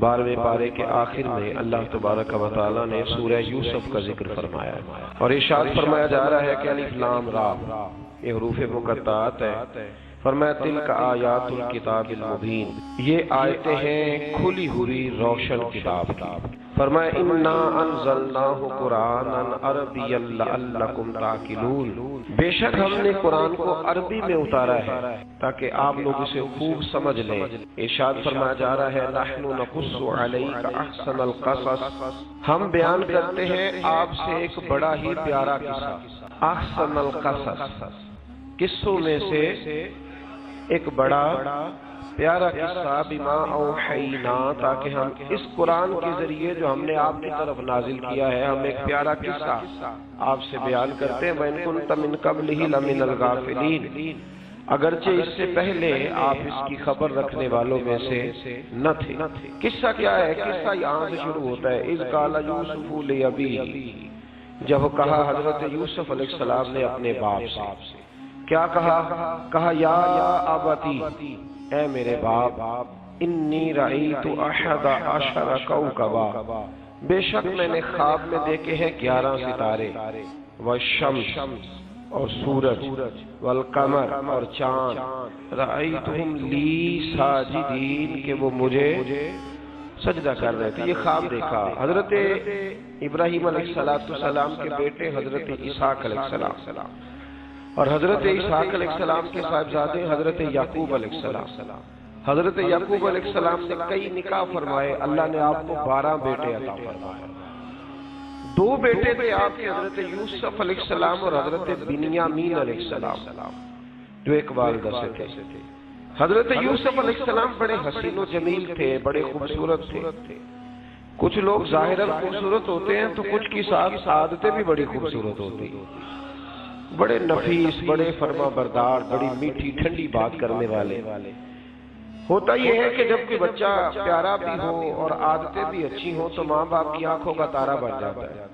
12ویں پارے کے آخر میں اللہ تبارک و تعالی نے سورہ یوسف کا ذکر فرمایا ہے اور ارشاد فرمایا جا رہا ہے کہ الف لام را، یہ حروف مقطعات ہے۔ فرمایا تلک آیات الکتاب المبین، یہ آیتیں ہیں کھلی ہوئی روشن کتاب کی۔ فرمایا انا انزلناہ قرآنا عربیا لعلکم تعقلون، بے شک ہم نے قرآن کو عربی میں اتارا ہے تاکہ آپ لوگ اسے خوب سمجھ لیں۔ ارشاد فرمایا جا رہا ہے نحن نقص علیک احسن القصص، ہم بیان کرتے ہیں آپ سے ایک بڑا ہی پیارا قصہ۔ احسن القصص، قصوں میں سے ایک بڑا پیارا قصہ، بما اوحینا، تاکہ ہم اس قرآن کے ذریعے جو ہم نے آپ کی طرف نازل کیا ہے، ہم ایک پیارا قصہ آپ سے بیان کرتے ہیں۔ وَإِن كُنتَ مِن قَبْلِهِ لَمِنَ الْغَافِلِينَ، اگرچہ اس سے پہلے آپ اس کی خبر رکھنے والوں میں سے نہ تھے۔ قصہ کیا ہے؟ قصہ یہاں سے شروع ہوتا ہے، اذ قال یوسف لأبیہ، جب کہا حضرت یوسف علیہ السلام نے اپنے باپ سے، کیا کہا یا ابتی، اے میرے باپ، انی رأیت احد عشر کوکبا، بے شک میں نے خواب میں دیکھے ہیں 11 ستارے، والشمس اور سورج، والقمر اور چاند، رأیتہم لی ساجدین، کہ وہ مجھے سجدہ کر رہے تھے۔ یہ خواب دیکھا حضرت ابراہیم علیہ السلام کے بیٹے حضرت اسحاق علیہ السلام اور حضرت اسحاق علیہ السلام کے صاحبزادے حضرت یعقوب علیہ السلام۔ حضرت یعقوب علیہ السلام نے کئی نکاح فرمائے، اللہ نے آپ کو 12 بیٹے عطا فرمائے۔ 2 بیٹے تھے آپ کے، حضرت یوسف علیہ السلام اور حضرت بنیامین علیہ السلام، جو ایک والدہ سے تھے۔ حضرت یوسف علیہ السلام بڑے حسین و جمیل تھے، بڑے خوبصورت تھے۔ کچھ لوگ ظاہراً خوبصورت ہوتے ہیں تو کچھ کی ساتھ عادتیں بھی بڑی خوبصورت ہوتی ہیں، بڑے نفیس، بڑے فرما بردار، بڑی میٹھی ٹھنڈی بات کرنے والے۔ ہوتا یہ ہے کہ جب کوئی بچہ پیارا بھی ہو اور عادتیں بھی اچھی ہوں تو ماں باپ کی آنکھوں کا تارا بن جاتا ہے،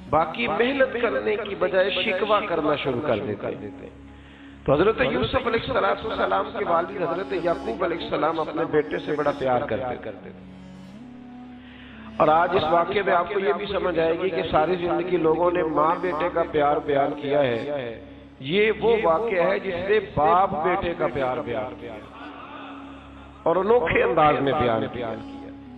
باقی محنت کرنے کی بجائے شکوہ کرنا شروع کر دیتے ہیں۔ تو حضرت یوسف علیہ السلام کے والد حضرت یعقوب علیہ السلام اپنے بیٹے سے بڑا پیار کرتے تھے۔ اور آج اس واقعے میں آپ کو یہ بھی سمجھ آئے گی کہ ساری زندگی لوگوں نے ماں بیٹے کا پیار بیان کیا ہے، یہ وہ واقعہ ہے جس نے باپ بیٹے کا پیار بیان کیا اور انوکھے انداز میں بیان کیا،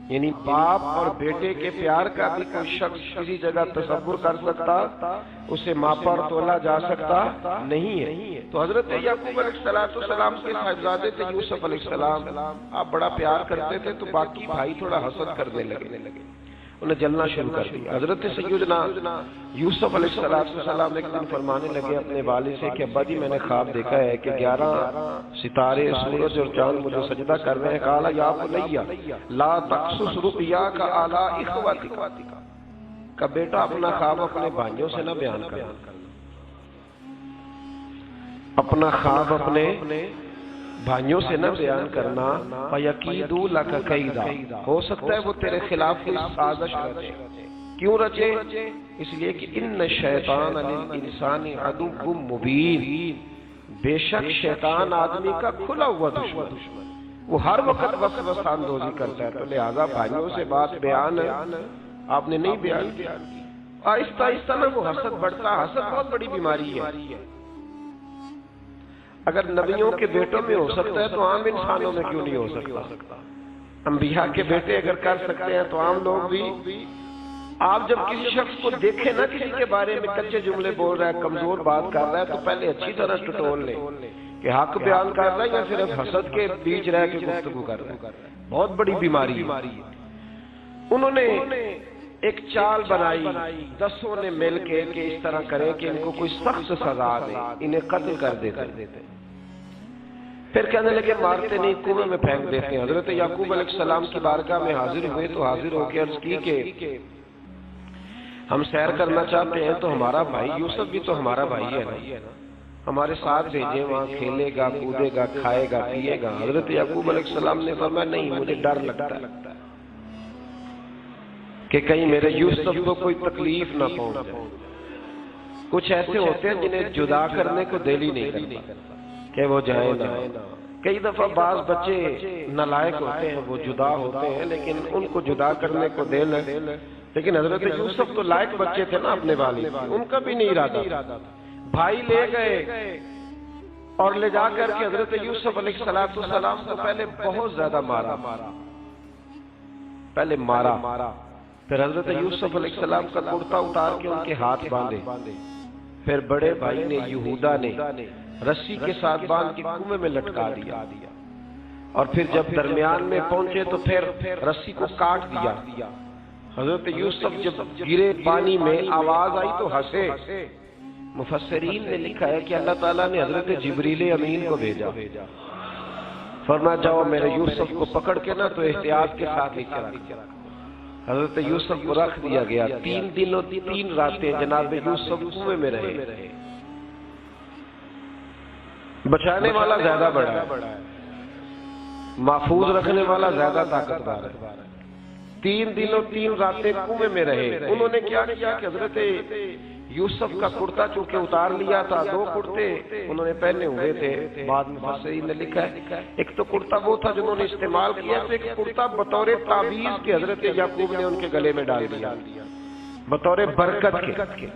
یعنی باپ اور بیٹے کے پیار کا بھی کوئی شخص کسی جگہ تصور کر سکتا، اسے ماپا اور تولا جا سکتا نہیں ہے۔ تو حضرت یعقوب علیہ السلام کے صاحبزادے تھے یوسف علیہ السلام، آپ بڑا پیار کرتے تھے تو باقی بھائی تھوڑا حسد کرنے لگے، انہیں جلنا شروع کر دیا۔ حضرت سیدنا یوسف علیہ السلام ایک دن فرمانے لگے اپنے والد سے کہ ابا جی میں نے خواب دیکھا ہے کہ 11 ستارے، سورج اور چاند مجھے سجدہ کر رہے ہیں۔ قال یا بنی لا تقصص رؤیاک علی اخوتک، کہ بیٹا اپنا خواب اپنے بھائیوں سے نہ بیان کرنا، اپنا خواب اپنے بھائیوں سے نہ بیان کرنا، فَيَكِيدُوا لَكَ كَيْدًا، ہو سکتا ہے وہ تیرے خلاف کوئی سازش رچے۔ کیوں رچے؟ اس لیے کہ ان الشیطان للانسان عدو مبین، بے شک شیطان آدمی کا کھلا ہوا دشمن، وہ ہر وقت وسوسہ اندوزی کرتا ہے، تو لہذا بھائیوں سے بات بیان آپ نے نہیں بیان کی۔ آہستہ آہستہ نہ وہ حسد بڑھتا، حسد بہت بڑی بیماری ہے۔ اگر نبیوں کے بیٹوں میں ہو سکتا ہے تو عام انسانوں میں کیوں نہیں ہو سکتا؟ انبیاء کے بیٹے اگر کر سکتے ہیں تو عام لوگ بھی۔ آپ جب کسی شخص کو دیکھیں نا کسی کے بارے میں کچے جملے بول رہا ہے، کمزور بات کر رہا ہے، تو پہلے اچھی طرح ٹٹول لیں کہ حق بیان کر رہا ہے یا صرف حسد کے بیچ رہ کے گفتگو کر رہا ہے۔ بہت بڑی بیماری ہے۔ انہوں نے ایک چال بنائی 10 نے مل کے کہ اس طرح کریں کہ ان کو کوئی سخت سزا دے، انہیں قتل کر دیتے۔ پھر کہنے لگے مارتے نہیں، کنویں میں پھینک دیتے ہیں۔ حضرت یعقوب علیہ السلام کی بارگاہ میں حاضر ہوئے تو حاضر ہو کے عرض کی کہ ہم سیر کرنا چاہتے ہیں تو ہمارا بھائی یوسف بھی تو ہمارا بھائی ہے نا، ہمارے ساتھ بھیجیں، وہاں کھیلے گا، کودے گا، کھائے گا، پیے گا۔ حضرت یعقوب علیہ السلام نے فرمایا نہیں، مجھے ڈر لگتا ہے کہ کہیں میرے یوسف کو کوئی تکلیف نہ پہنچ جائے۔ کچھ ایسے ہوتے ہیں جنہیں جدا کرنے کو دل ہی نہیں کرتا کہ وہ جائیں نا، کئی دفعہ بعض بچے نالائق ہوتے ہیں، وہ جدا ہوتے ہیں، لیکن ان کو جدا کرنے کو دل ہے، لیکن حضرت یوسف تو لائق بچے تھے نا اپنے والد، ان کا بھی نہیں ارادہ تھا۔ بھائی لے گئے اور لے جا کر کے حضرت یوسف علیہ السلام کو پہلے بہت زیادہ مارا، پھر حضرت یوسف علیہ السلام کا کرتا اتار کے ان کے ہاتھ باندھے، پھر بڑے بھائی نے یہودا نے رسی کے ساتھ باندھ کے کنویں میں لٹکا دیا، اور پھر جب درمیان میں پہنچے تو پھر رسی کو کاٹ دیا۔ حضرت یوسف جب گرے پانی میں آواز آئی تو ہنسے۔ مفسرین نے لکھا ہے کہ اللہ تعالیٰ نے حضرت جبریل امین کو بھیجا، فرمایا جاؤ میرے یوسف کو پکڑ کے نا تو احتیاط کے ساتھ نیچے رکھ۔ حضرت یوسف کو رکھ دیا گیا، 3 دن اور 3 راتیں جناب یوسف کنویں میں رہے۔ بچانے والا زیادہ بڑا ہے، محفوظ رکھنے والا زیادہ طاقتور ہے۔ 3 دن اور 3 راتیں کنویں میں رہے۔ انہوں نے کیا کیا کہ حضرت یوسف کا کرتا چونکہ اتار لیا تھا، 2 کرتے انہوں نے پہنے ہوئے تھے، بعد میں مفسرین نے لکھا ہے ایک تو کرتا وہ تھا جنہوں نے استعمال کیا، تو ایک کرتا بطور تعویذ کے حضرت یعقوب نے ان کے گلے میں ڈال دیا بطور برکت کے،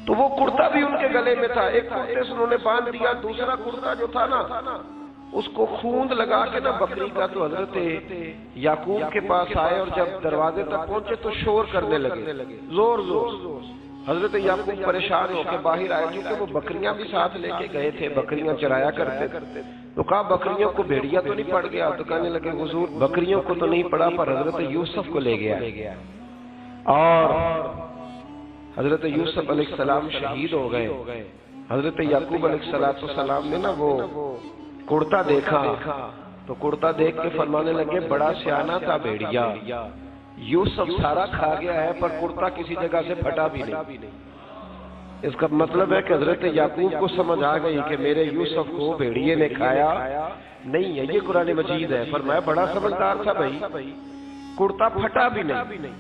تو وہ کرتا بھی ان کے گلے میں تھا، ایک کرتے سے انہوں نے باندھ دیا، دوسرا کرتا جو تھا نا اس کو خوند لگا کے نا بکری کا، تو حضرت یعقوب کے پاس آئے اور جب دروازے تک پہنچے تو شور کرنے لگے زور زور۔ حضرت یعقوب پریشان ہو کے باہر آئے، کیونکہ وہ بکریاں بھی ساتھ لے کے گئے تھے، بکریاں چرایا کرتے، تو کہا بکریوں کو بھیڑیا تو نہیں پڑ گیا؟ تو کہنے لگے حضور بکریوں کو تو نہیں پڑا پر حضرت یوسف کو لے گیا، اور حضرت یوسف علیہ السلام شہید ہو گئے۔ حضرت یعقوب علیہ السلام نے نا وہ کرتا دیکھا تو کرتا دیکھ کے فرمانے لگے بڑا سیانا تھا بھیڑیا، یوسف سارا کھا گیا ہے پر کرتا کسی جگہ سے پھٹا بھی نہیں۔ اس کا مطلب ہے کہ حضرت یعقوب کو سمجھ آ گئی کہ میرے یوسف کو بھیڑیے نے کھایا نہیں ہے، یہ قرآن مجید ہے۔ فرمایا بڑا سمجھدار تھا بھائی، کرتا پھٹا بھی نہیں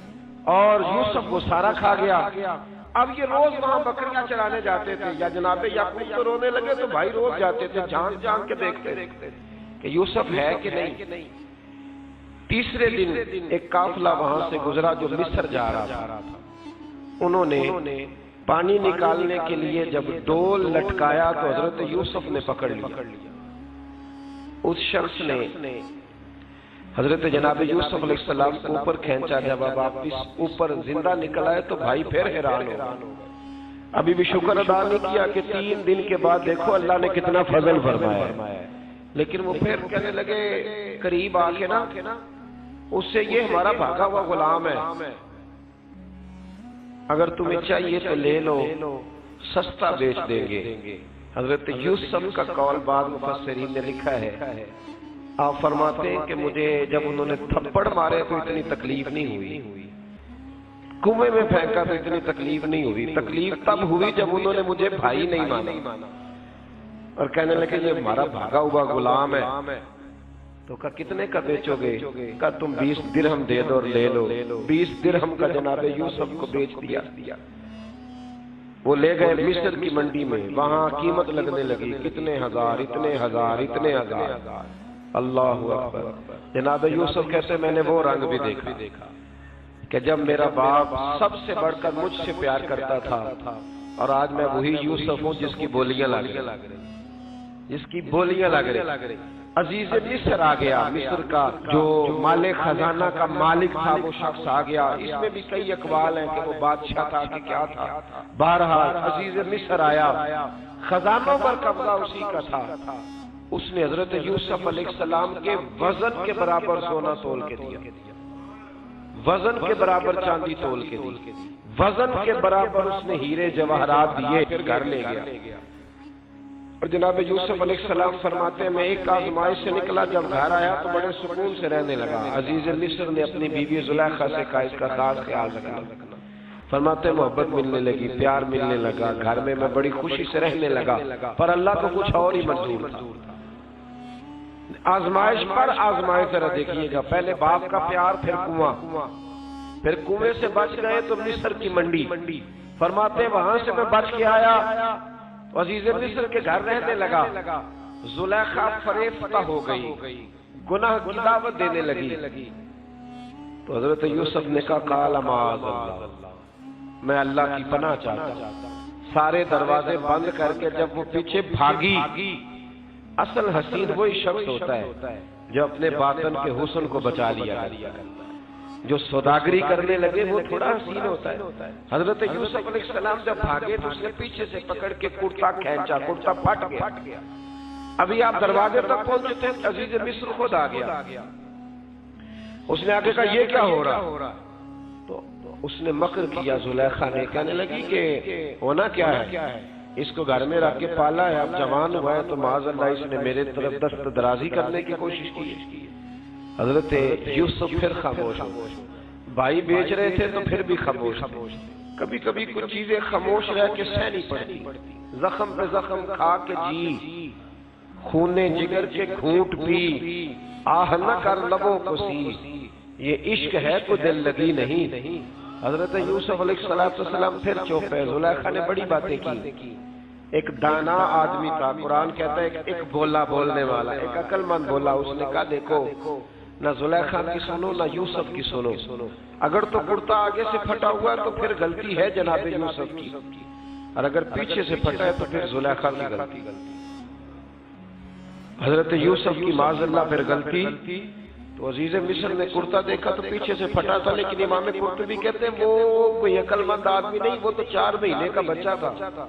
اور یوسف کو سارا کھا گیا۔ اب یہ روز وہاں بکریاں چرانے جاتے تھے، یا جناب یعقوب تو رونے لگے تو بھائی روز جاتے تھے جان کے دیکھتے کہ یوسف ہے کہ نہیں۔ تیسرے دن ایک قافلہ وہاں سے گزرا جو مصر جا رہا تھا، انہوں نے پانی نکالنے کے لیے جب ڈول لٹکایا تو حضرت یوسف نے پکڑ لیا۔ اس شخص نے حضرت جناب یوسف علیہ السلام کو اوپر کھینچا، جب اب واپس اوپر زندہ نکل آئے تو بھائی پھر حیران ہو گئے، ابھی بھی شکر ادا نہیں کیا کہ 3 دن کے بعد دیکھو اللہ نے کتنا فضل فرمایا ہے، لیکن وہ پھر کہنے لگے قریب آ کے نا اس سے یہ ہمارا بھاگا ہوا غلام ہے، اگر تمہیں چاہیے تو لے لو، سستا بیچ دیں گے۔ حضرت یوسف کا قول بعد مفسرین نے لکھا ہے، آپ فرماتے ہیں کہ مجھے جب انہوں نے تھپڑ مارے تو اتنی تکلیف نہیں ہوئی، کنویں میں پھینکا تو اتنی تکلیف نہیں ہوئی، تکلیف تب ہوئی جب انہوں نے مجھے بھائی نہیں مانا اور کہنے لگے یہ ہمارا بھاگا ہوا غلام ہے۔ تو کہا کتنے کا بیچو گے؟ کہا تم 20 درہم دے دو اور لے لو۔ 20 درہم کا جناب یوسف کو بیچ دیا۔ وہ لے گئے مصر کی منڈی میں، وہاں قیمت لگنے لگی، اتنے ہزار اتنے ہزار اتنے ہزار۔ اللہ اکبر۔ جناب یوسف کہتے میں نے وہ رنگ بھی دیکھا کہ جب میرا باپ سب سے بڑھ کر مجھ سے پیار کرتا تھا، اور آج میں وہی یوسف ہوں جس کی بولیاں لگ رہی۔ عزیز مصر آ گیا، مصر کا جو مالک خزانہ کا مالک تھا وہ شخص آ گیا۔ اس میں بھی کئی اقوال ہیں کہ وہ بادشاہ تھا کہ کیا تھا، بہرحال عزیز مصر آیا، خزانوں پر قبضہ اسی کا تھا۔ اس نے حضرت یوسف علیہ السلام کے وزن کے برابر سونا تول کے دیا، وزن کے برابر چاندی تول کے دی، وزن کے برابر اس نے ہیرے جواہرات دیے، پھر گھر لے گیا۔ اور جناب یوسف علیہ السلام فرماتے ہیں میں ایک آزمائش سے نکلا، جب گھر آیا تو بڑے سکون سے رہنے لگا۔ عزیز مصر نے اپنی بیوی زلیخا سے کہا اس کا خاص خیال رکھنا۔ فرماتے ہیں محبت ملنے لگی، پیار ملنے لگا، گھر میں بڑی خوشی سے رہنے لگا، پر اللہ کو کچھ اور ہی منظور تھا۔ آزمائش پر آزمائش ذرا دیکھیے گا، پہلے باپ کا پیار، پھر کنواں، پھر کنویں سے بچ گئے تو مصر کی منڈی۔ فرماتے ہیں وہاں سے میں بچ کے آیا، عزیز مصر کے گھر رہنے لگا، زلیخا فریفتہ ہو گئی، گناہ کی دعوت دینے لگی، تو حضرت یوسف نے کہا قال معاذ اللہ، میں اللہ کی پناہ چاہتا ہوں۔ سارے دروازے بند کر کے جب وہ پیچھے بھاگی، اصل حسین وہی شخص ہوتا ہے جو اپنے باطن کے حسن کو بچا لیا کرتا ہے۔ جو سوداگری کرنے لگے وہ تھوڑا حسین ہوتا ہے۔ حضرت یوسف علیہ السلام جب بھاگے تو اس نے پیچھے سے پکڑ کے کرتا کھینچا، کرتا پھٹ گیا۔ ابھی آپ دروازے تک پہنچے تھے، عزیز مصر خود آ گیا۔ اس نے آگے کہا یہ کیا ہو رہا؟ تو اس نے مکر کیا، زلیخا نے کہنے لگی کہ ہونا کیا ہے، اس کو گھر میں رکھ کے پالا ہے، اب جوان ہوا ہے تو معاذ اللہ اس نے میرے طرف دست درازی کرنے کی کوشش کی۔ حضرت یوسف پھر خاموش، بھائی بیچ رہے تھے تو پھر بھی خاموش۔ کبھی کبھی کچھ چیزیں خاموش رہ کے سہنی پڑتی، زخم پہ زخم کھا کے جی، خونے جگر کے گھونٹ پی، آہ نہ کر لبوں کو سی، یہ عشق ہے تو دل لگی نہیں۔ حضرت یوسف علیہ السلام پھر چپ ہے۔ زلیخا نے بڑی باتیں کی، ایک دانا آدمی تھا، قرآن کہتا ہے ایک بولا بولنے والا، ایک عقل مند بولا۔ اس نے کہا دیکھو نہ زلیخا کی سنو نہ یوسف کی سنو، اگر تو کرتا آگے سے پھٹا ہوا ہے تو پھر غلطی ہے جناب یوسف کی، اور اگر پیچھے سے پھٹا ہے تو پھر زلیخا کی غلطی۔ حضرت یوسف کی معاذ اللہ پھر غلطی، تو عزیز مصر نے کرتا دیکھا تو پیچھے سے پھٹا تھا، لیکن امام قرطبی کہتے ہیں وہ کوئی عقل مند آدمی نہیں، وہ تو 4 مہینے کا بچہ تھا،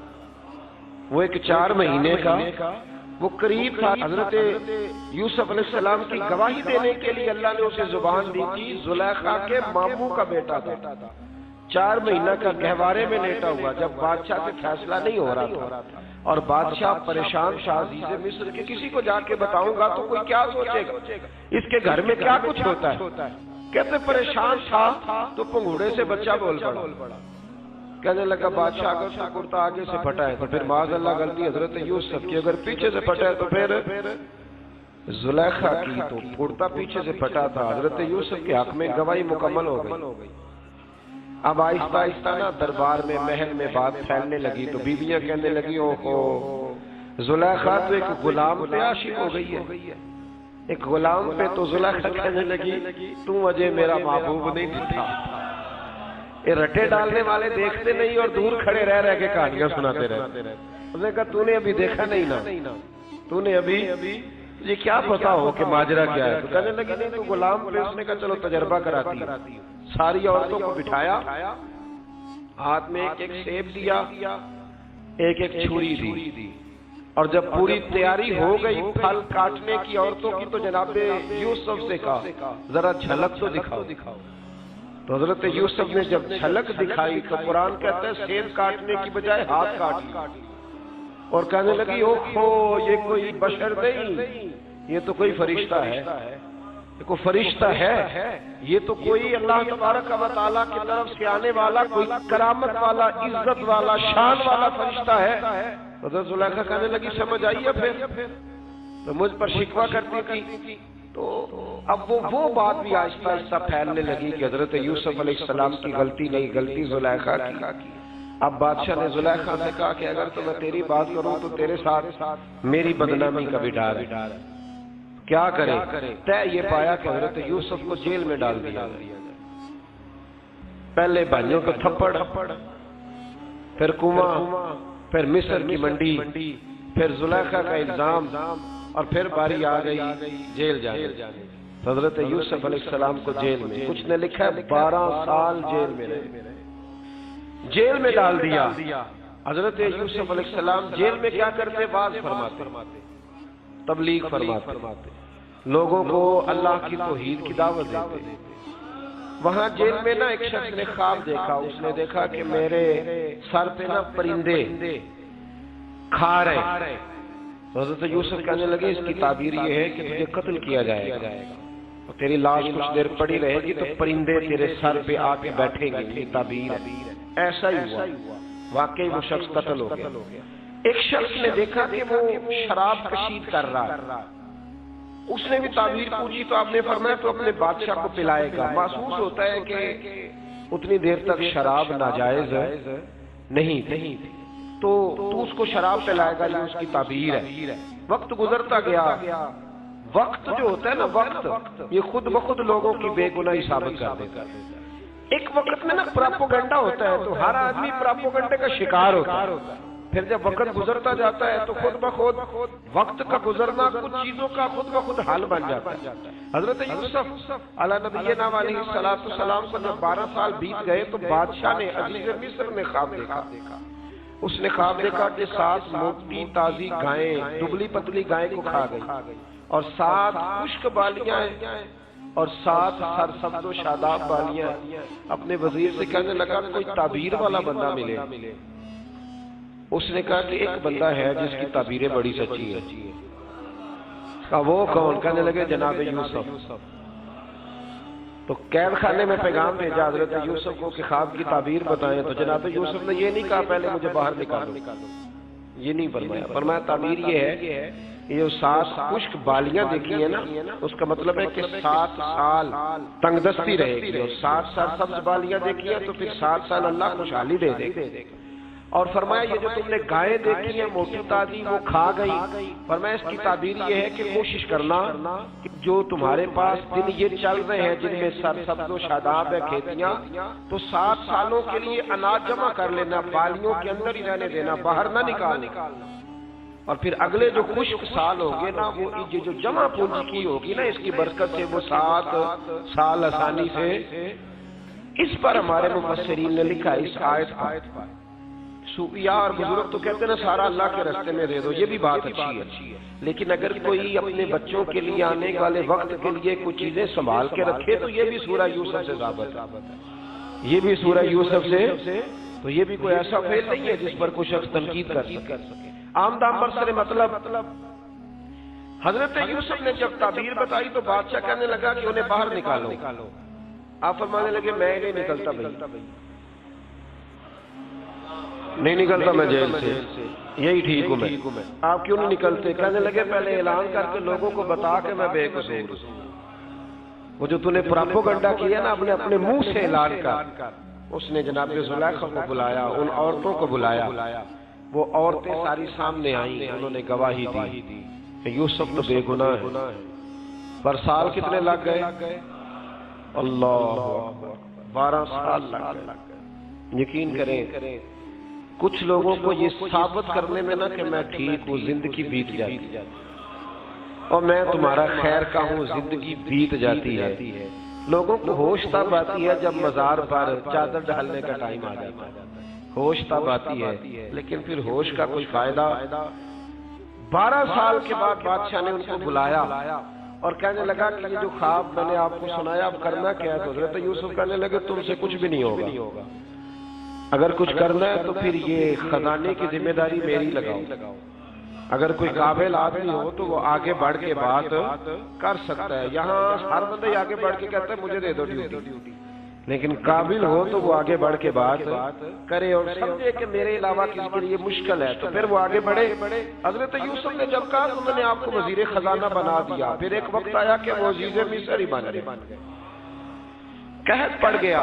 وہ ایک 4 مہینے کا وہ قریب تھا۔ حضرت یوسف علیہ السلام کی گواہی دینے کے لیے اللہ نے اسے زبان دی تھی، زلیخا کے ماموں کا بیٹا تھا، 4 مہینہ کا گہوارے میں لیٹا ہوا، جب بادشاہ سے فیصلہ نہیں ہو رہا تھا اور بادشاہ پریشان تھا عزیز مصر کے کسی کو جا کے بتاؤں گا تو کوئی کیا سوچے گا، اس کے گھر میں کیا کچھ ہوتا ہے۔ کہتے پریشان تھا تو پنگوڑے سے بچہ بول پڑا، کہنے لگا بادشاہ اگر اس کا کرتا آگے سے پھٹا ہے تو پھر معاذ اللہ غلطی حضرت یوسف کی، اگر پیچھے سے پھٹا ہے تو پھر زلیخا کی، تو کرتا پیچھے سے پھٹا تھا۔ حضرت یوسف کے حق میں گواہی مکمل ہو گئی۔ اب آہستہ آہستہ نا دربار میں محل میں بات پھیلنے لگی، تو بیویاں کہنے لگی اوہو زلیخا تو ایک غلام پہ عاشق ہو گئی ہے، ایک غلام پہ۔ تو زلیخا کہنے لگی تم اجے میرا محبوب نہیں دکھا۔ یہ رٹے ڈالنے والے دیکھتے نہیں اور دور کھڑے رہ کے کہانیاں سناتے رہتے۔ اس نے کہا تو نے ابھی دیکھا نہیں نا، تو نے ابھی یہ کیا پتا ہو کہ ماجرا کیا ہے؟ تو کہنے لگی نہیں تو غلام پہ۔ اس نے کہا چلو تجربہ کراتی ہے۔ ساری عورتوں کو بٹھایا، ہاتھ میں ایک سیب دیا، ایک چھری دی، اور جب پوری تیاری ہو گئی پھل کاٹنے کی عورتوں کی تو جناب یوسف سے کہا ذرا جھلک تو دکھاؤ۔ تو حضرت یوسف نے جب جھلک دکھائی تو قرآن کہتا ہے سیب کاٹنے کی بجائے ہاتھ کاٹ لیا، اور کہنے لگی اوہو یہ کوئی بشر نہیں، یہ تو کوئی فرشتہ ہے، یہ کوئی فرشتہ ہے، یہ تو کوئی اللہ تبارک و تعالیٰ کی طرف سے آنے والا کوئی کرامت والا، عزت والا، شان والا فرشتہ ہے۔ حضرت زلیخا کہنے لگی سمجھ آئیے پھر تو مجھ پر شکوہ کرتی تھی۔ تو اب وہ بات بھی آہستہ آہستہ پھیلنے لگی کہ حضرت یوسف علیہ السلام کی غلطی نہیں، غلطی زلیخا کی۔ اب بادشاہ نے زلیخا سے کہا کہ اگر تو میں تیری بات کروں تو تیرے ساتھ میری بدنامی کا بھی ڈر ہے، کیا کرے؟ طے یہ پایا کہ حضرت یوسف کو جیل میں ڈال دیا۔ پہلے بھائیوں کو تھپڑ، پھر کنواں، پھر مصر کی منڈی، پھر زلیخا کا الزام، اور پھر باری آ گئی جیل جانے۔ حضرت یوسف علیہ السلام کو جیل میں، کچھ نے لکھا ہے 12 سال جیل میں رہے، جیل میں ڈال دیا۔ حضرت یوسف علیہ السلام جیل میں کیا کرتے؟ واعظ فرماتے، تبلیغ فرماتے، لوگوں کو اللہ کی توحید کی دعوت دیتے۔ وہاں جیل میں نا ایک شخص نے خواب دیکھا، اس نے دیکھا کہ میرے سر پہ نا پرندے کھا رہے۔ حضرت یوسف کہنے لگے اس کی تعبیر یہ ہے کہ تجھے قتل کیا جائے گا، اور تیری لاش کچھ دیر پڑی رہے گی تو پرندے تیرے سر پہ آ کے بیٹھیں گے، یہ تعبیر ہے۔ ایسا ہی ہوا، واقعی وہ شخص قتل ہو گیا۔ ایک شخص نے دیکھا کہ وہ شراب کشید کر رہا، اس نے بھی تعبیر پوچھی تو آپ نے فرمایا تو اپنے بادشاہ کو پلائے گا۔ محسوس ہوتا ہے کہ اتنی دیر تک شراب ناجائز نہیں تھی، تو اس کو شراب پلائے گا، یہ اس کی تعبیر ہے۔ وقت گزرتا گیا. وقت جو ہوتا ہے نا وقت، یہ خود بخود لوگوں کی بے گناہی ثابت کر دیتا ہے. ایک وقت میں نا پراپوگنڈا ہوتا ہے تو ہر آدمی پراپوگنڈے کا شکار ہوتا ہے. پھر جب وقت گزرتا جاتا ہے تو خود بخود وقت کا گزرنا کچھ چیزوں کا خود بخود حل بن جاتا ہے. حضرت یوسف علیہ نبینا علیہ السلام کو جب 12 سال بیت گئے تو بادشاہ نے عزیز مصر نے خواب دیکھا. اس نے خواب دیکھا کہ 7 موٹی تازی گائیں دبلی پتلی گائیں کو کھا گئی اور 7 خشک بالیاں اور 7 سرسبز و شاداب بالیاں. اپنے وزیر سے کہنے لگا کوئی تعبیر والا بندہ ملے. اس نے کہا کہ ایک بندہ ہے جس کی تعبیریں بڑی سچی ہیں. کہا وہ کون؟ کہنے لگے جناب یوسف. تو قید خانے میں پیغام بھیجا حضرت یوسف کو کہ خواب کی تعبیر بتائیں. تو جناب یوسف نے یہ نہیں کہا پہلے مجھے باہر نکالو، یہ نہیں فرمایا. فرمایا تعبیر یہ ہے یہ 7 خشک بالیاں دیکھی ہیں نا، اس کا مطلب ہے کہ 7 سال تنگ دستی رہے گی. اور 7 سرسبز بالیاں دیکھی ہیں تو پھر 7 سال اللہ خوشحالی دے دے گا. اور فرمایا یہ جو تم نے گائیں دیکھی ہیں موٹی تازی وہ کھا گئی. فرمایا اس کی تعبیر یہ ہے کہ کوشش کرنا کہ جو تمہارے پاس دن یہ چل رہے ہیں جن میں سرسبز و شاداب ہے کھیتیاں، تو 7 سالوں کے لیے اناج جمع کر لینا، بالیوں کے اندر ہی رہنے دینا، باہر نہ نکالنا. اور پھر اگلے جو خشک سال ہوگے نا وہ یہ جو جمع پونجی کی ہوگی نا اس کی برکت سے وہ 7 سال آسانی سے. اس پر ہمارے مفسرین نے لکھا اس آیت پر. صوفیاء اور بزرگ تو کہتے ہیں نا سارا اللہ کے راستے میں دے دو، یہ بھی بات اچھی ہے. لیکن اگر کوئی اپنے بچوں کے لیے آنے والے وقت کے لیے کچھ چیزیں سنبھال کے رکھے تو یہ بھی سورہ یوسف سے ثابت ہے. یہ بھی سورہ یوسف سے، تو یہ بھی کوئی ایسا فعل نہیں ہے جس پر کوئی شخص تنقید کر سکے. عام دام برسر مطلب حضرت یوسف نے جب تعبیر بتائی تو بادشاہ کہنے لگا کہ انہیں باہر نکالو. آپ فرمانے لگے میں نہیں نکلتا بھائی، نہیں نکلتا میں جیل سے، یہی ٹھیک ہوں میں. آپ کیوں نہیں نکلتے؟ کہنے لگے پہلے اعلان کر کے لوگوں کو بتا کہ میں بے قصور. وہ جو تُو نے پراپوگنڈا کیا نا اپنے منہ سے اعلان کر. اس نے جناب زلیخا کو بلایا، ان عورتوں کو بلایا. وہ عورتیں ساری سامنے آئیں، انہوں نے گواہی دی کہ یوسف تو بے گناہ ہے. پر سال کتنے لگ گئے؟ اللہ 12 سال لگ گئے. یقین کریں کچھ لوگوں کو یہ ثابت کرنے میں نا کہ میں ٹھیک ہوں زندگی بیت جاتی ہے، اور میں تمہارا خیر کا ہوں زندگی بیت جاتی ہے. لوگوں کو ہوش تب آتی ہے جب مزار پر چادر ڈالنے کا ٹائم آ جاتا ہے. ہوش تب آتی ہے لیکن پھر ہوش کا کوئی فائدہ. 12 سال کے بعد بادشاہ نے ان کو بلایا اور کہنے لگا کہ یہ جو خواب میں نے آپ کو سنایا اب کرنا کیا ہے؟ تو حضرت یوسف کہنے لگے تم سے کچھ بھی نہیں ہوگا. اگر کچھ کرنا ہے تو پھر یہ خزانے کی ذمہ داری میری لگاؤ. اگر کوئی قابل آدمی ہو تو وہ آگے بڑھ کے بات کر سکتا ہے. یہاں ہر بندہ آگے بڑھ کے کہتا ہے مجھے دے دو ڈیوٹی، لیکن قابل ہو تو وہ آگے بڑھ کے بات کرے اور سمجھے کہ میرے علاوہ کسی کے لیے مشکل ہے تو پھر وہ آگے بڑھے. حضرت یوسف نے جب کہا تو انہوں نے آپ کو وزیر خزانہ بنا دیا. پھر ایک وقت آیا کہ وہ عزیز مصر ہی بن گئے. قحط پڑ گیا،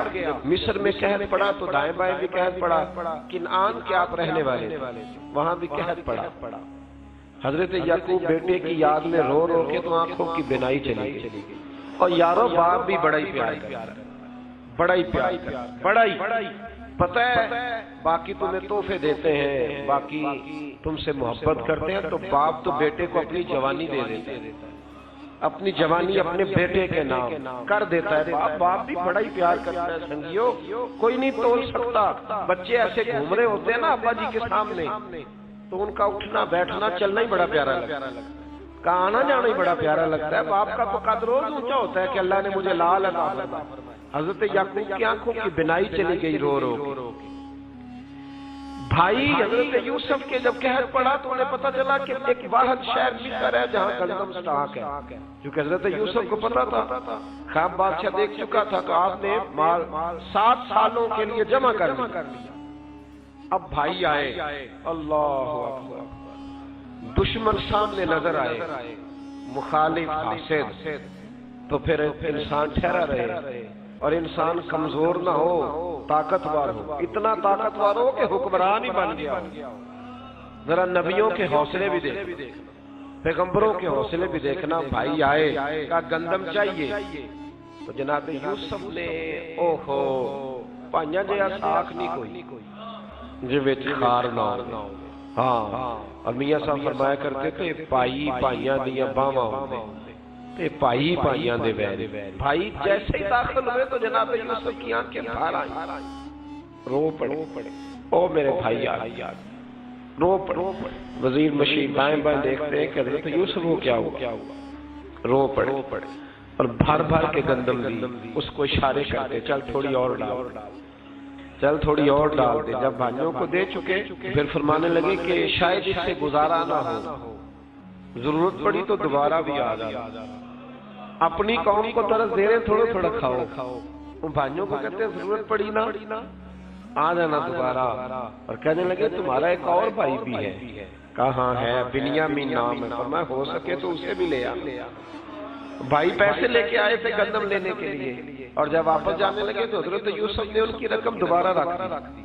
مصر میں قحط پڑا تو دائیں بائیں بھی قحط پڑا. کنعان کے آپ رہنے والے وہاں بھی قحط پڑا. حضرت یعقوب بیٹے کی یاد میں رو رو کے تو آنکھوں کی بینائی چلی گئی. اور یارو باپ بھی بڑا ہی پیار کرتا، بڑا ہی پیار کرتا، بڑا ہی پتہ ہے. باقی تمہیں تحفے دیتے ہیں، باقی تم سے محبت کرتے ہیں، تو باپ تو بیٹے کو اپنی جوانی دے دیتا ہے، اپنی جوانی اپنے بیٹے کے نام کر دیتا ہے. باپ بھی بڑا ہی پیار کرتا ہے. سنگیو کوئی نہیں تول سکتا. بچے ایسے گھوم رہے ہوتے ہیں نا ابا جی کے سامنے تو ان کا اٹھنا بیٹھنا چلنا ہی بڑا پیارا لگتا ہے، کا آنا جانا ہی بڑا پیارا لگتا ہے. باپ کا تو قد روز اونچا ہوتا ہے کہ اللہ نے مجھے لال عطا فرمایا. حضرت یعقوب کی آنکھوں کی بینائی چلی گئی رو رو کے. بھائی حضرت یوسف کے جب قحط پڑا تو انہیں پتا چلا کہ ایک واحد شہر مصر ہے جہاں گندم اسٹاک ہے، کیونکہ حضرت یوسف کو پتا تھا، خواب بادشاہ دیکھ چکا تھا. تو آپ نے مال 7 سالوں کے لیے جمع کر لیا. اب بھائی آئے، اللہ اکبر، دشمن سامنے نظر آئے، مخالف حاسد، تو پھر انسان ٹھہرا رہے اور انسان کمزور نہ ہو، طاقتور ہو. اتنا طاقتور ہو کہ حکمران ہی بن گیا ہو. ذرا نبیوں کے حوصلے بھی دیکھ. پیغمبروں کے حوصلے بھی دیکھنا، بھائی آئے کہا گندم چاہیے تو جناب یوسف نے اوہو پائیاں جہا ساکھ نہیں کوئی جی وچ خار نہ ہو۔ ہاں اور میاں صاحب فرمایا کرتے تھے پائی پائیاں دیاں باواں ہوندے تے پائی پائیاں دے ویر۔ بھائی جیسے ہی داخل ہوئے تو جناب یوسف کی آنکھیں باہر آئیں، رو پڑے او میرے بھائی آ گیا، رو پڑے۔ وزیر مشیر بائیں بائیں دیکھتے ہیں کہ حضرت یوسف کو کیا ہوا، رو پڑے اور بھر بھر کے گندم دی، اس کو اشارے کرتے چل تھوڑی اور ڈال، چل تھوڑی اور ڈال دے۔ جب بھائیوں کو دے چکے پھر فرمانے لگے کہ شاید اس سے گزارا نہ ہو، ضرورت پڑی تو دوبارہ بھی آ جانا۔ اپنی قوم کو طرز دے رہے تھوڑا تھوڑا کھاؤ، ان بھائیوں کو کہتے ہیں ضرورت پڑی نا آ جانا دوبارہ۔ اور کہنے لگے تمہارا ایک اور بھائی بھی ہے، کہاں ہے؟ بنیامین نام ہے، فرمایا ہو سکے تو اسے بھی لے آ۔ بھائی پیسے لے کے آئے تھے گندم لینے کے لیے، اور جب واپس جانے لگے تو حضرت یوسف نے ان کی رقم دوبارہ رکھ دی،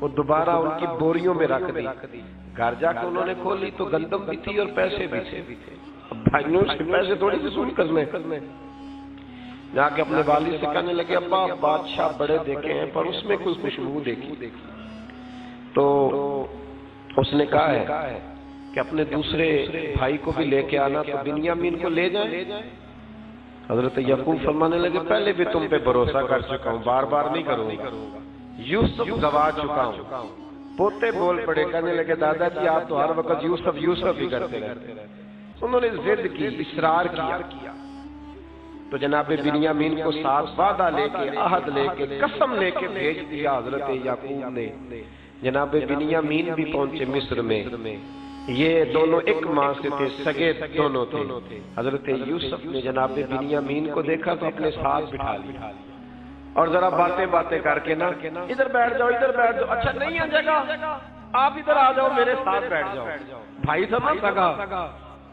وہ دوبارہ ان کی بوریوں میں رکھ دی۔ گھر جا کے انہوں نے کھولی تو گندم بھی تھی اور پیسے بھی تھے۔ بھائیوں سے پیسے تھوڑی وصول کرنے، جا کے اپنے والد سے کہنے لگے ابا بادشاہ بڑے دیکھے ہیں پر اس میں کوئی خوشبو دیکھی، تو اس نے کہا ہے کہ اپنے دوسرے بھائی کو بھی لے کے آنا، تو بنیامین کو لے جائیں۔ حضرت یعقوب فرمانے لگے پہلے بھی تم پہ بھروسہ کر چکا ہوں، بار بار نہیں کروں گا، یوسف گوا چکا ہوں۔ پوتے بول پڑے، کہنے لگے دادا جی آپ تو ہر وقت یوسف یوسف ہی کرتے رہتے۔ انہوں نے ضد کی، اصرار کیا، تو جناب بنیامین کو ساتھ وعدہ لے کے، عہد لے کے، قسم لے کے بھیج دیا حضرت یعقوب نے۔ جناب بنیامین بھی پہنچے مصر میں، یہ دونوں ایک ماں سے تھے، سگے دونوں تھے۔ حضرت یوسف نے جناب بنیامین کو دیکھا تو اپنے ساتھ بٹھا لیا اور ذرا باتیں کر کے نا ادھر بیٹھ جاؤ، ادھر بیٹھ جاؤ، اچھا نہیں ہے جگہ آپ ادھر آ جاؤ میرے ساتھ بیٹھ جاؤ۔ بھائی سمجھ سکا،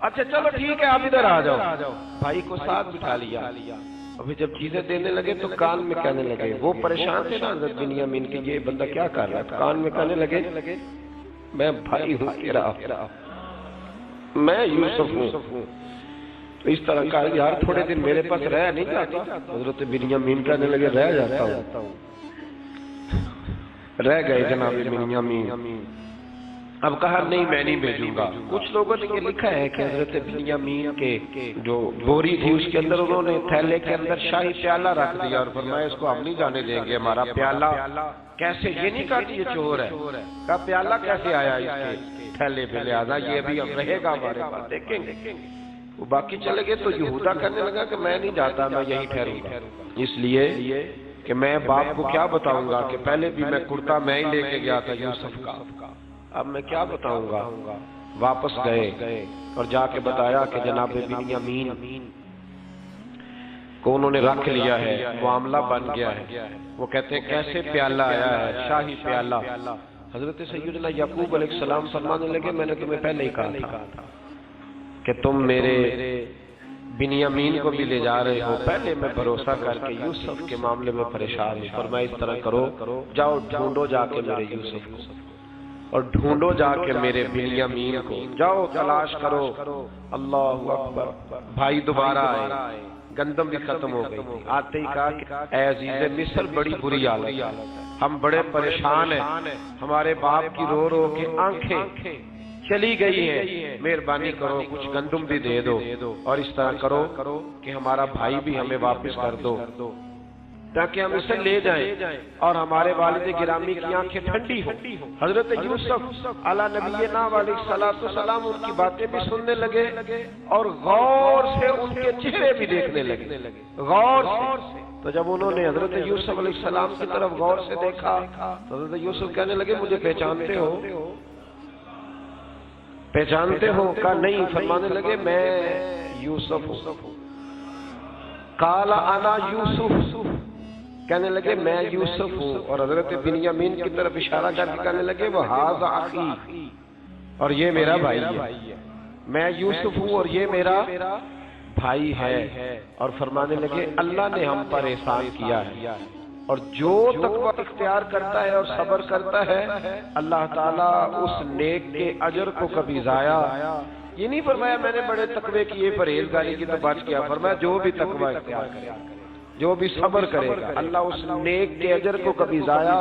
اچھا چلو ٹھیک ہے آپ ادھر آ جاؤ۔ بھائی کو ساتھ بٹھا لیا، ابھی جب چیزیں دینے لگے تو کان میں کہنے لگے، وہ پریشان تھے نا حضرت بنیامین کے یہ بندہ کیا کر رہا ہے، کان میں کہنے لگے میں بھائی ہوں تیرا، میں یوسف ہوں۔ تو اس طرح کہا یار تھوڑے دن میرے پاس رہ نہیں جاتا؟ حضرت بنیامین کہنے لگے رہ جاتا ہوں۔ رہ گئے جناب بنیامین۔ اب کہا نہیں میں نہیں بھیجوں گا۔ کچھ لوگوں نے یہ لکھا ہے کہ حضرت بنیامین کے جو بوری تھی اس کے اندر انہوں نے تھیلے کے اندر شاہی پیالہ رکھ دیا اور فرمایا اس کو ہم نہیں جانے دیں گے، ہمارا پیالہ کیسے، یہ نہیں کہا کہ یہ چور ہے، کہا پیالہ کیسے آیا اس کے تھیلے پہ، لہذا یہ بھی اب رہے گا ہمارے پاس، دیکھیں گے۔ وہ باقی چلے گئے تو یہودا کہنے لگا کہ میں نہیں جاتا، میں یہیں ٹھہروں گا، اس لیے کہ میں باپ کو کیا بتاؤں گا کہ پہلے بھی میں کرتا میں ہی لے کے گیا تھا یوسف کا، اب میں کیا بتاؤں گا۔ واپس گئے اور جا کے بتایا کہ جناب بنیامین کو انہوں نے رکھ لیا ہے، معاملہ بن گیا ہے۔ وہ کہتے ہیں کیسے پیالہ آیا ہے، شاہی پیالہ۔ حضرت سیدنا یعقوب علیہ السلام فرمانے لگے میں نے تمہیں پہلے ہی کہا تھا کہ تم میرے بنیامین کو بھی لے جا رہے ہو، پہلے میں بھروسہ کر کے یوسف کے معاملے میں پریشان ہوں، فرمایا اس طرح کرو، جاؤ ڈھونڈو جا کے میرے یوسف کو اور ڈھونڈو جا کے میرے بنیامین کو، جاؤ تلاش کرو۔ اللہ اکبر۔ بھائی دوبارہ آئے، گندم بھی ختم ہو گئی تھی، آتے ہی کہا کہ اے عزیز مصر بڑی بری حالت ہے، ہم بڑے پریشان ہیں، ہمارے باپ کی رو رو کے آنکھیں چلی گئی ہیں، مہربانی کرو کچھ گندم بھی دے دو اور اس طرح کرو کہ ہمارا بھائی بھی ہمیں واپس کر دو تاکہ ہم اسے لے جائیں اور ہمارے والد گرامی کی آنکھیں ٹھنڈی ہوں۔ حضرت یوسف علی نبینا علیہ الصلوۃ والسلام ان کی باتیں بھی سننے لگے اور غور سے ان کے چہرے بھی دیکھنے لگے، غور سے۔ تو جب انہوں نے حضرت یوسف علیہ السلام کی طرف غور سے دیکھا تو حضرت یوسف کہنے لگے مجھے پہچانتے ہو؟ پہچانتے ہو؟ کہا نہیں، فرمانے لگے میں یوسف ہوں۔ قال انا یوسف، کہنے لگے میں یوسف ہوں، اور حضرت بنیامین کی طرف اشارہ کر کے کہنے لگے وہ ھذا اخی، اور یہ میرا بھائی ہے، میں یوسف ہوں اور یہ میرا بھائی ہے۔ اور فرمانے لگے اللہ نے ہم پر احسان کیا ہے، اور جو تقوی اختیار کرتا ہے اور صبر کرتا ہے اللہ تعالیٰ اس نیک کے اجر کو کبھی ضائع یہ نہیں فرمایا میں نے بڑے تقوی کیے پرہیزگاری کی تو بچ گیا، فرمایا جو بھی تقوی اختیار کرے، جو بھی صبر کرے گا اللہ اس نیک کے اجر کو کبھی ضائع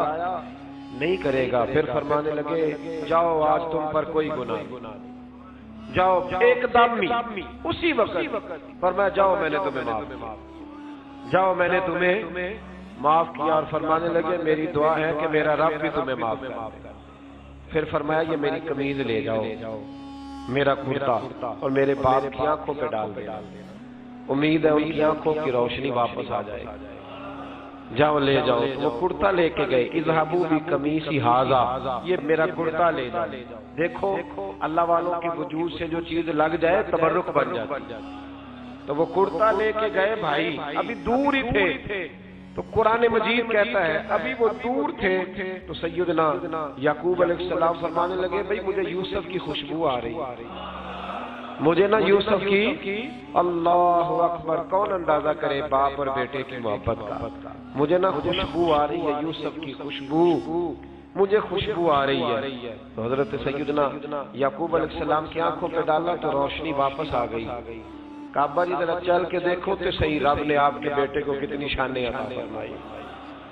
نہیں کرے گا۔ پھر فرمانے لگے جاؤ آج تم پر کوئی گناہ نہیں، جاؤ ایک دم اسی وقت فرمایا جاؤ میں نے تمہیں معاف، جاؤ میں نے تمہیں معاف کیا، اور فرمانے لگے میری دعا ہے کہ میرا رب بھی تمہیں معاف کر۔ پھر فرمایا یہ میری قمیض لے جاؤ، میرا کرتا، اور میرے باپ کی آنکھوں پہ ڈال دینا، امید ہے ان کی آنکھوں کی روشنی واپس آ جائے، جاؤ لے جاؤ۔ وہ کرتا لے کے گئے، اذهبوا بقمیصی ھذا، یہ میرا کرتا لے جاؤ۔ دیکھو اللہ والوں کے وجود سے جو چیز لگ جائے تبرک بن جاتی، تو وہ کرتا لے کے گئے بھائی، ابھی دور ہی تھے تو قرآن مجید کہتا ہے ابھی وہ دور تھے تو سیدنا یعقوب علیہ السلام فرمانے لگے بھئی مجھے یوسف کی خوشبو آ رہی، مجھے نا یوسف کی، اللہ اکبر، کون اندازہ کرے باپ اور بیٹے کی محبت کا، مجھے نا خوشبو آ رہی ہے یوسف کی خوشبو، مجھے خوشبو آ رہی ہے۔ تو حضرت سیدنا یعقوب علیہ السلام کی آنکھوں پہ ڈالا تو روشنی واپس آ گئی۔ کعبہ جی ذرا چل کے دیکھو تو صحیح رب نے آپ کے بیٹے کو کتنی شانیں عطا فرمائی۔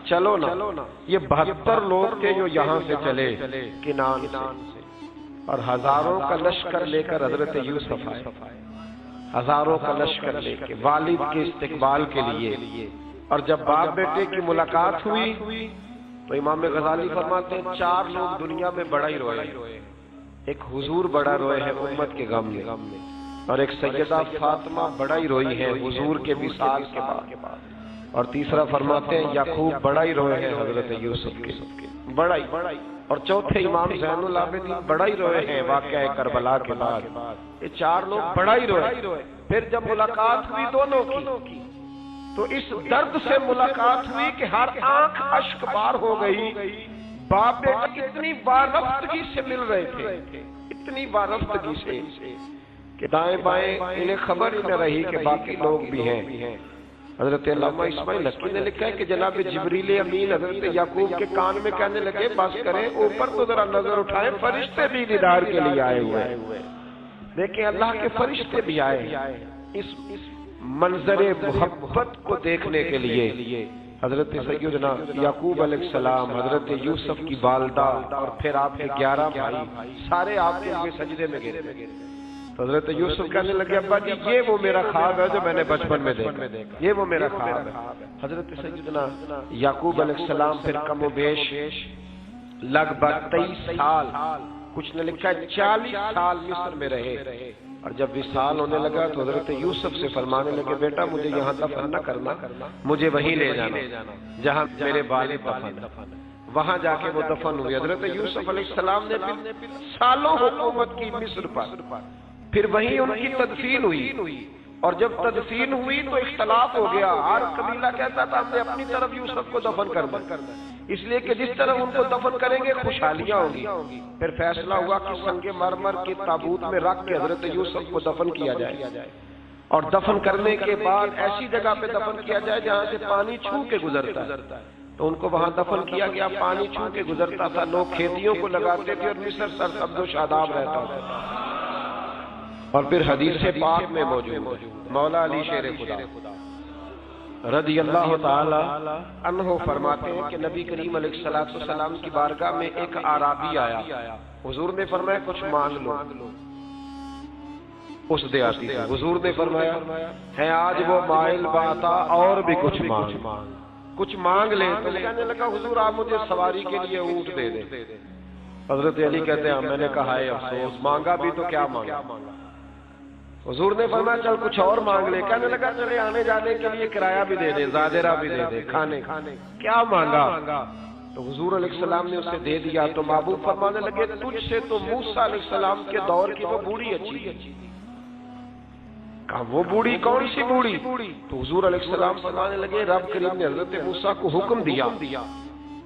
چلو نا، یہ 72 لوگ تھے جو یہاں سے چلے کنعان سے، اور ہزاروں کا لشکر لے کر حضرت یوسف آئے، ہزاروں کا لشکر لے کے والد کے استقبال کے لیے۔ اور جب باپ بیٹے کی ملاقات ہوئی تو امام غزالی فرماتے ہیں 4 لوگ دنیا میں بڑا ہی روئے، ایک حضور بڑا روئے ہیں امت کے غم میں، اور ایک سیدہ فاطمہ بڑا ہی روئی ہے حضور کے وصال کے بعد، اور تیسرا فرماتے ہیں یعقوب بڑا ہی روئے ہیں حضرت یوسف کے، بڑا ہی، اور چوتھے امام زین العابدین بڑا ہی روئے ہیں واقعہ کربلا کے بعد۔ یہ 4 لوگ بڑا ہی روئے۔ پھر جب ملاقات ہوئی دونوں کی تو اس درد سے ملاقات ہوئی کہ ہر آنکھ اشک بار ہو گئی، باپ بیٹا اتنی وارفتگی سے مل رہے تھے، اتنی وارفتگی سے کہ دائیں بائیں انہیں خبر ہی نہ رہی کہ باقی لوگ بھی ہیں۔ حضرت علامہ اسماعیل حقی نے لکھا ہے کہ جناب جبریل امین حضرت یعقوب کے کان میں کہنے لگے بس کریں، اوپر تو ذرا نظر اٹھائیں، فرشتے بھی دیدار کے لیے آئے ہوئے ہیں۔ دیکھیں اللہ کے فرشتے بھی آئے اس منظر محبت کو دیکھنے کے لیے۔ حضرت سیدنا یعقوب علیہ السلام، حضرت یوسف کی والدہ، اور پھر آپ کے 11 بھائی، سارے آپ کے لیے سجدے میں گر گئے۔ حضرت یوسف کہنے لگے ابا جی یہ وہ میرا خواب ہے جو میں نے بچپن میں دیکھا، یہ وہ میرا خواب ہے۔ حضرت سیدنا یعقوب علیہ السلام پھر کم و بیش لگ بھگ 23 سال، کچھ نے لکھا ہے 40 سال مصر میں رہے، اور جب وصال ہونے لگا تو حضرت یوسف سے فرمانے لگے بیٹا مجھے یہاں دفن نہ کرنا، مجھے وہیں لے جانا جہاں میرے والد دفن، وہاں جا کے وہ دفن ہوئے۔ حضرت یوسف علیہ السلام نے پھر سالوں حکومت کی مصر پر، پھر وہیں ان کی تدفین ہوئی، اور جب تدفین ہوئی تو اختلاف ہو گیا، ہر قبیلہ کہتا تھا ہم نے اپنی طرف یوسف کو دفن کرنا، اس لیے کہ جس طرح ان کو دفن کریں گے خوشحالیاں ہوں گی۔ پھر فیصلہ ہوا کہ سنگ مرمر کے تابوت میں رکھ کے حضرت یوسف کو دفن کیا جائے، اور دفن کرنے کے بعد ایسی جگہ پہ دفن کیا جائے جہاں سے پانی چھو کے گزرتا ہے، تو ان کو وہاں دفن کیا گیا، پانی چھو کے گزرتا تھا، لوگ کھیتیوں کو لگاتے تھے اور مصر سرسبز و شاداب رہتا تھا۔ اور پھر حدیث پاک میں موجود مولا علی شیر خدا رضی اللہ تعالی عنہ فرماتے ہیں کہ نبی کریم علیہ السلام کی بارگاہ میں ایک اعرابی آیا، حضور نے فرمایا کچھ مانگ لو، اس دیہاتی سے حضور نے فرمایا ہے آج وہ مائل باتا اور بھی کچھ مانگ لے، تو کہنے لگا حضور آپ مجھے سواری کے لیے اونٹ دے دیں۔ حضرت علی کہتے ہیں میں نے کہا ہے افسوس، مانگا بھی تو کیا مانگا۔ حضور نے فرمایا چل کچھ اور مانگ لے، کہنے لگا چلے آنے جانے کے لیے کرایہ بھی دے دے، زادرہ بھی دے دے، کھانے کیا مانگا؟ تو حضور علیہ السلام نے اسے دے دیا، تو محبوب فرمانے لگے تجھ سے تو موسیٰ علیہ السلام کے دور کی وہ بوڑھی اچھی ہے۔ کہا وہ بوڑھی کون سی بوڑھی؟ تو حضور علیہ السلام فرمانے لگے رب کریم نے حضرت موسیٰ کو حکم دیا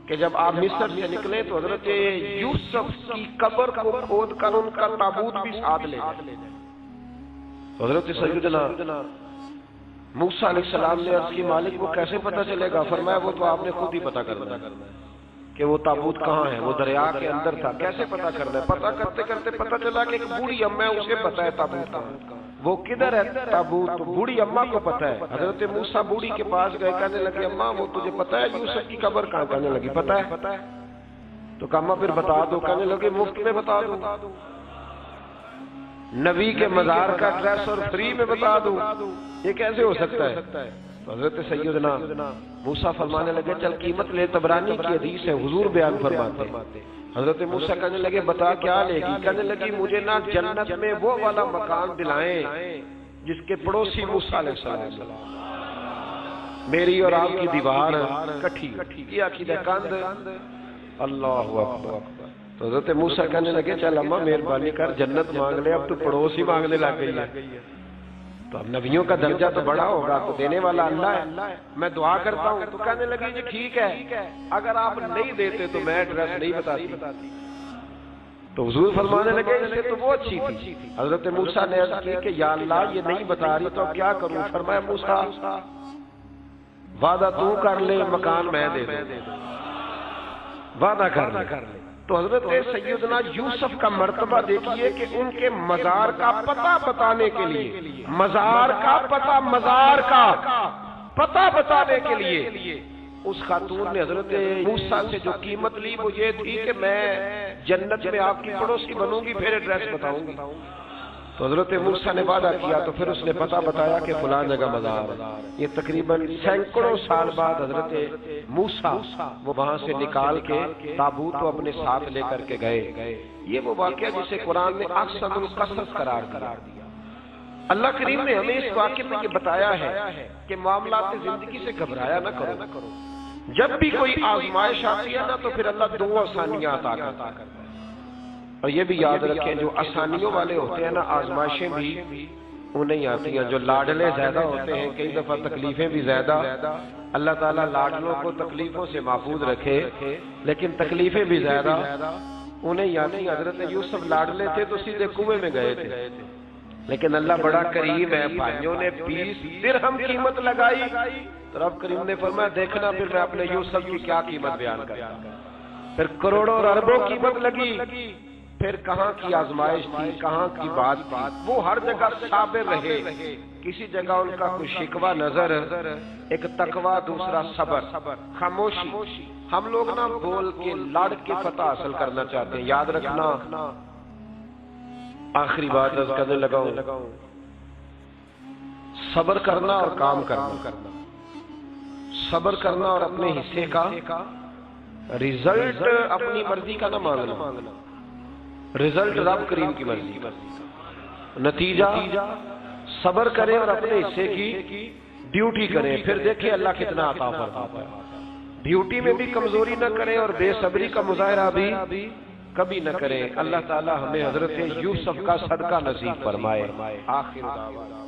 کہ جب آپ مصر سے نکلے تو حضرت یوسف کی قبر کو کھود کر ان کا تابوت بھی ساتھ لے جائے۔ حضرت سیدنا موسیٰ علیہ السلام نے عرض کی مالک وہ کیسے پتہ چلے گا؟ فرمایا وہ تو آپ نے خود ہی پتہ کرنا ہے کہ وہ تابوت کہاں ہے، وہ دریا کے اندر تھا، کیسے پتا کرنا ہے؟ پتا کرتے کرتے پتا چلا کہ ایک بوڑھی اماں ہے، اسے پتا ہے تابوت کہاں ہے، وہ کدھر ہے تابوت، تو بوڑھی اماں کو پتا ہے۔ حضرت موسیٰ بوڑھی کے پاس گئے، کہنے لگے اماں وہ تجھے پتا ہے یوسف کی قبر کہاں؟ کہنے لگی پتا ہے۔ تو کہا اماں پھر بتا دو، کہنے لگے مفت میں بتا دو، نبی کے مزار کا ایڈریس اور فری میں بتا دو، یہ کیسے ہو سکتا ہے؟ تو حضرت سیدنا موسیٰ فرمانے لگے چل قیمت لے، طبرانی کی حدیث ہے، حضور بیان فرماتے ہیں۔ حضرت موسیٰ کہنے لگے بتا کیا لے گی؟ کہنے لگی مجھے نا جنت میں وہ والا مکان دلائیں جس کے پڑوسی موسیٰ علیہ السلام، میری اور آپ کی دیوار کٹھی، یہ عقیدہ کند، اللہ اکبر۔ تو حضرت موسیٰ کہنے لگے چل اماں مہربانی کر جنت مانگ لے، اب تو پڑوسی مانگنے لگ گئی ہے، تو اب نبیوں کا درجہ تو بڑا ہوگا، تو دینے والا اللہ ہے، میں دعا کرتا ہوں۔ تو کہنے لگی جی ٹھیک ہے، اگر آپ نہیں دیتے تو میں ایڈریس نہیں بتاتی۔ تو حضور فرمانے لگے اس سے تو وہ اچھی تھی۔ حضرت موسیٰ نے عرض کی کہ یا اللہ یہ نہیں بتا رہی تو اب کیا کروں؟ فرمایا موسیٰ وعدہ تو کر لے، مکان میں دے دوں، وعدہ کر لے۔ تو حضرت سیدنا یوسف کا مرتبہ دیکھیے کہ ان کے مزار کا پتہ بتانے کے لیے، مزار کا پتہ بتانے کے لیے اس خاتون نے حضرت موسیٰ سے جو قیمت لی وہ یہ تھی کہ میں جنت میں آپ کی پڑوسی بنوں گی، پھر ایڈریس بتاؤں گی۔ تو حضرت موسیٰ نے وعدہ کیا، تو پھر اس نے پتہ بتایا کہ فلاں جگہ مزار ہے۔ یہ تقریباً سینکڑوں سال بعد حضرت موسیٰ وہ وہاں سے نکال کے تابوت کو اپنے ساتھ لے کر کے گئے۔ یہ وہ واقعہ جسے قرآن نے احسن القصص قرار دیا۔ اللہ کریم نے ہمیں اس واقعے میں یہ بتایا ہے کہ معاملات زندگی سے گھبرایا نہ کرو، جب بھی کوئی آزمائش آتی ہے نا تو پھر اللہ دو آسانیاں عطا کرتا ہے۔ اور یہ بھی یاد رکھیں جو آسانیوں والے ہوتے ہیں نا، آزمائشیں بھی انہیں آتی ہیں۔ جو لاڈلے زیادہ ہوتے ہیں کئی دفعہ تکلیفیں بھی زیادہ، اللہ تعالیٰ لاڈلوں کو تکلیفوں سے محفوظ رکھے، لیکن تکلیفیں بھی زیادہ انہیں آتی ہیں۔ حضرت یوسف لاڈلے تھے تو سیدھے کنویں میں گئے تھے، لیکن اللہ بڑا کریم ہے، بھائیوں نے 20 درہم قیمت لگائی تو رب کریم نے فرمایا دیکھنا پھر میں اپنے یوسف کی کیا قیمت بیان کرتا ہوں۔ پھر کروڑوں اور اربوں قیمت لگی، پھر کہاں کی آزمائش تھی، کہاں کی بات تھی، وہ ہر جگہ صابر رہے، کسی جگہ ان کا کوئی شکوہ نظر، ایک تقوی، دوسرا صبر، خاموشی۔ ہم لوگ نا بول کے لڑ کے فتح حاصل کرنا چاہتے ہیں، یاد رکھنا۔ آخری بات عرض کرنے لگا ہوں، صبر کرنا اور کام کرنا، صبر کرنا اور اپنے حصے کا رزلٹ اپنی مرضی کا نہ مانگنا، رزلٹ رب کریم کی مرضی، نتیجہ صبر کریں اور اپنے حصے کی ڈیوٹی کریں، پھر دیکھیں اللہ کتنا عطا فرماتا ہے۔ ڈیوٹی میں بھی کمزوری نہ کریں اور بے صبری کا مظاہرہ بھی کبھی نہ کریں۔ اللہ تعالی ہمیں حضرت یوسف کا صدقہ نصیب فرمائے۔ آخر دعوانا